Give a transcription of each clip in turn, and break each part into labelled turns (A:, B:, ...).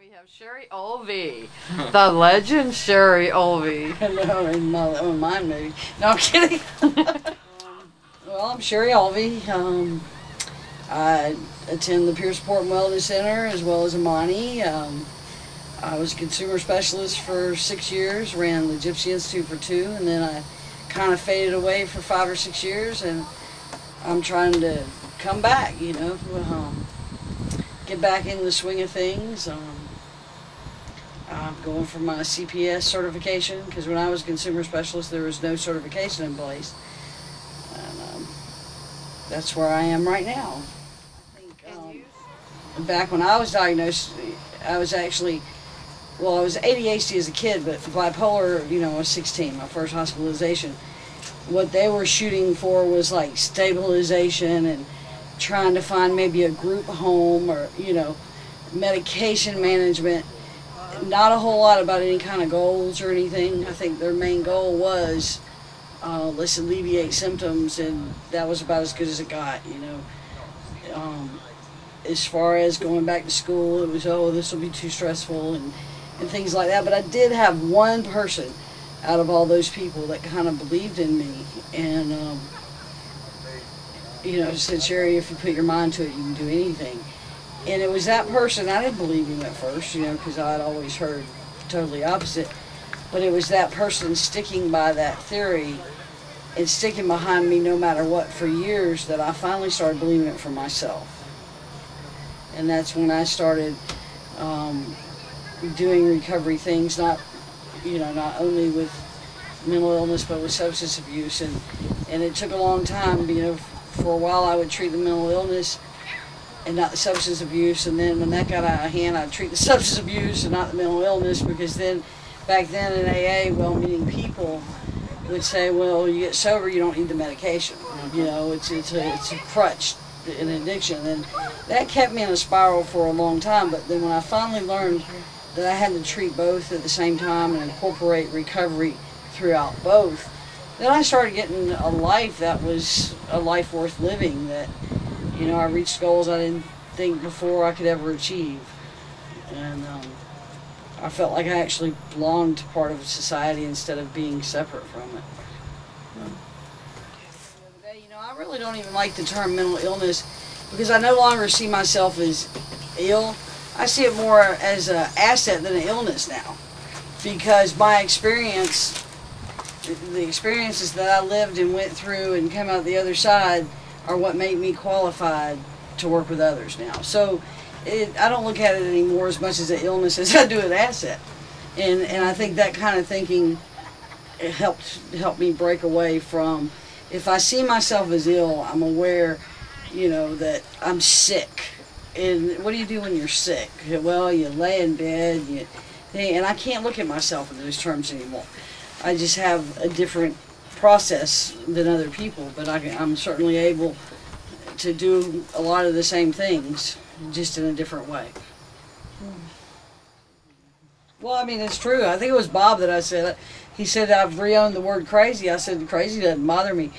A: We have Sherry Olvey, the legend Sherry Olvey.
B: Hello, and don't mind me. No, I'm kidding. Well, I'm Sherry Olvey. I attend the Peer Support and Wellness Center as well as Amani. I was a consumer specialist for 6 years, ran the Gypsy Institute for 2, and then I kind of faded away for 5 or 6 years, and I'm trying to come back, you know, get back in the swing of things. I'm going for my CPS certification because when I was a consumer specialist there was no certification in place, and that's where I am right now. I think back when I was diagnosed, I was actually, well, I was ADHD as a kid, but bipolar, you know, I was 16, my first hospitalization. What they were shooting for was like stabilization and trying to find maybe a group home or, you know, medication management. Not a whole lot about any kind of goals or anything. I think their main goal was let's alleviate symptoms, and that was about as good as it got, you know. As far as going back to school, it was, oh, this will be too stressful and things like that. But I did have one person out of all those people that kind of believed in me and, you know, said, Sherry, if you put your mind to it, you can do anything. And it was that person. I didn't believe him at first, you know, because I'd always heard totally opposite. But it was that person sticking by that theory and sticking behind me no matter what for years that I finally started believing it for myself. And that's when I started doing recovery things, not, you know, not only with mental illness but with substance abuse. And it took a long time, you know. For a while I would treat the mental illness and not the substance abuse, and then when that got out of hand I'd treat the substance abuse and not the mental illness, because then back then in AA, well-meaning people would say, well, you get sober, you don't need the medication. You know, it's a crutch, an addiction, and that kept me in a spiral for a long time. But then when I finally learned that I had to treat both at the same time and incorporate recovery throughout both, then I started getting a life that was a life worth living, that, you know, I reached goals I didn't think before I could ever achieve. And I felt like I actually belonged to part of society instead of being separate from it. You know, I really don't even like the term mental illness, because I no longer see myself as ill. I see it more as an asset than an illness now, because my experience, the experiences that I lived and went through and came out the other side, are what made me qualified to work with others now. So I don't look at it anymore as much as an illness as I do an asset. And I think that kind of thinking helped me break away from, if I see myself as ill, I'm aware, you know, that I'm sick. And what do you do when you're sick? Well, you lay in bed, and I can't look at myself in those terms anymore. I just have a different process than other people, but I'm certainly able to do a lot of the same things, just in a different way. Well, I mean, it's true. I think it was Bob that I said, he said I've re-owned the word crazy. I said crazy doesn't bother me.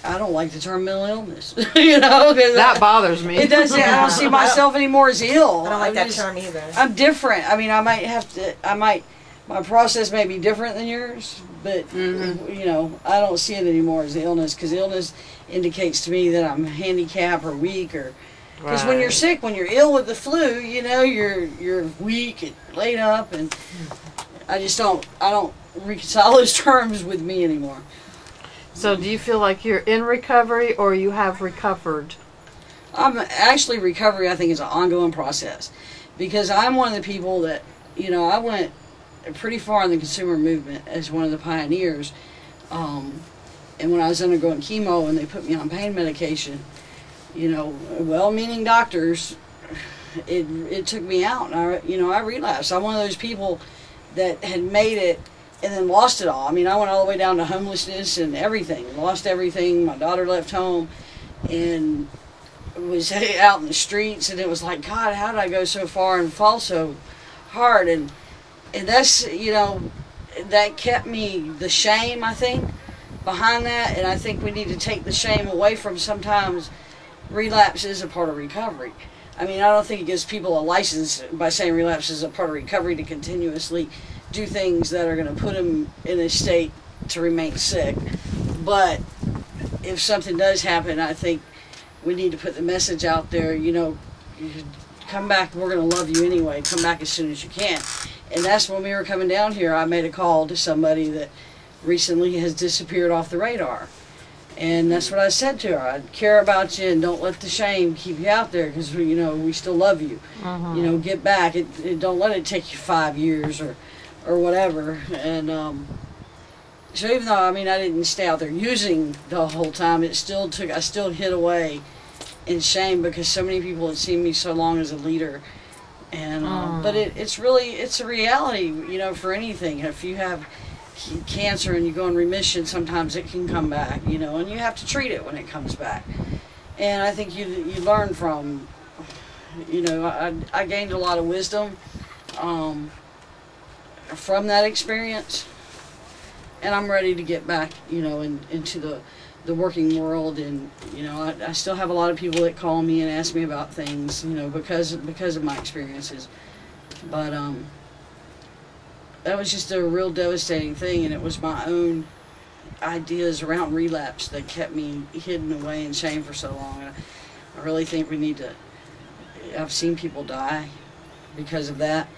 B: I don't like the term mental illness. You know,
A: that bothers me.
B: It doesn't. I don't see myself anymore as ill.
C: I don't like that term either.
B: I'm different. I mean, my process may be different than yours, but you know, I don't see it anymore as illness, because illness indicates to me that I'm handicapped or weak, or because when you're sick, when you're ill with the flu, you know, you're weak and laid up, and I don't reconcile those terms with me anymore.
A: So do you feel like you're in recovery, or you have recovered?
B: I'm actually, recovery I think is an ongoing process, because I'm one of the people that, you know, I went pretty far in the consumer movement as one of the pioneers, and when I was undergoing chemo and they put me on pain medication, you know, well-meaning doctors, it took me out, and I relapsed. I'm one of those people that had made it and then lost it all. I mean, I went all the way down to homelessness and everything, lost everything. My daughter left home and was out in the streets, and it was like, God, how did I go so far and fall so hard? And that's, you know, that kept me, the shame, I think, behind that. And I think we need to take the shame away from, sometimes relapse is a part of recovery. I mean, I don't think it gives people a license by saying relapse is a part of recovery to continuously do things that are going to put them in a state to remain sick. But if something does happen, I think we need to put the message out there, you know, come back, we're going to love you anyway. Come back as soon as you can. And that's when we were coming down here, I made a call to somebody that recently has disappeared off the radar. And that's what I said to her. I care about you and don't let the shame keep you out there because, you know, we still love you. You know, get back. Don't let it take you 5 years or whatever. And so even though, I mean, I didn't stay out there using the whole time, it still took, I still hid away in shame because so many people had seen me so long as a leader. And but it's really, it's a reality, you know, for anything. If you have cancer and you go in remission, sometimes it can come back, you know, and you have to treat it when it comes back. And I think you learn from, you know, I gained a lot of wisdom from that experience, and I'm ready to get back, you know, into the working world. And you know, I still have a lot of people that call me and ask me about things, you know, because of my experiences. But that was just a real devastating thing, and it was my own ideas around relapse that kept me hidden away in shame for so long. And I really think we need to, I've seen people die because of that.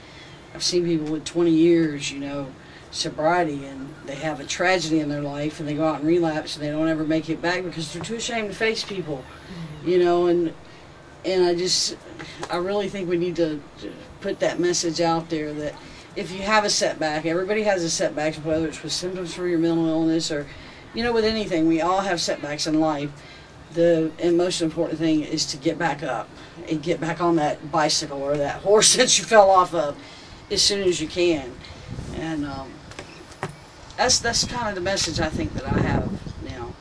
B: I've seen people with 20 years, you know, sobriety, and they have a tragedy in their life and they go out and relapse and they don't ever make it back because they're too ashamed to face people, you know. And I really think we need to put that message out there that if you have a setback, everybody has a setback, whether it's with symptoms from your mental illness or, you know, with anything. We all have setbacks in life. And most important thing is to get back up and get back on that bicycle or that horse that you fell off of as soon as you can. And that's kind of the message I think that I have now,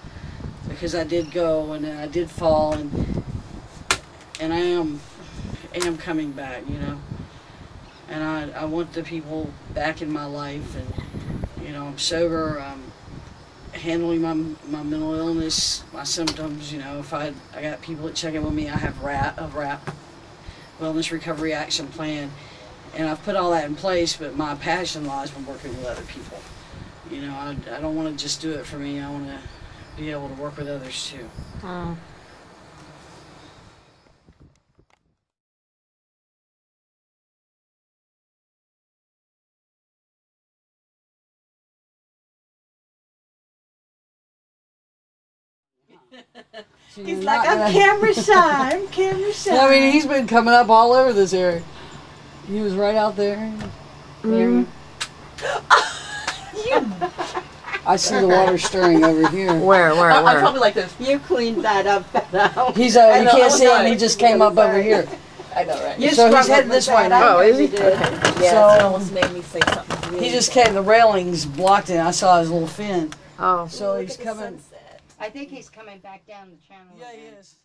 B: because I did go and I did fall, and I am coming back, you know. And I want the people back in my life, and, you know, I'm sober, I'm handling my mental illness, my symptoms, you know. If I got people that check in with me, I have RAP, Wellness Recovery Action Plan, and I've put all that in place, but my passion lies in working with other people. You know, I don't want to just do it for me, I want to be able to work with others too.
C: He's like, I'm camera shy, I'm camera shy.
B: I mean, he's been coming up all over this area. He was right out there. I see the water stirring over here.
A: Where?
C: I'm probably like this. You cleaned that up now.
B: He's you can't see him, he just came up over here.
C: I know, right?
B: So he's headed this way now.
A: Oh, is he?
C: Okay. Yeah,
B: So-
C: it almost made me say something.
B: He just came, the railings blocked it, I saw his little fin.
A: Oh.
B: So he's coming.
C: Sunset.
D: I think he's coming back down the channel.
B: Yeah, he
D: again.
B: is.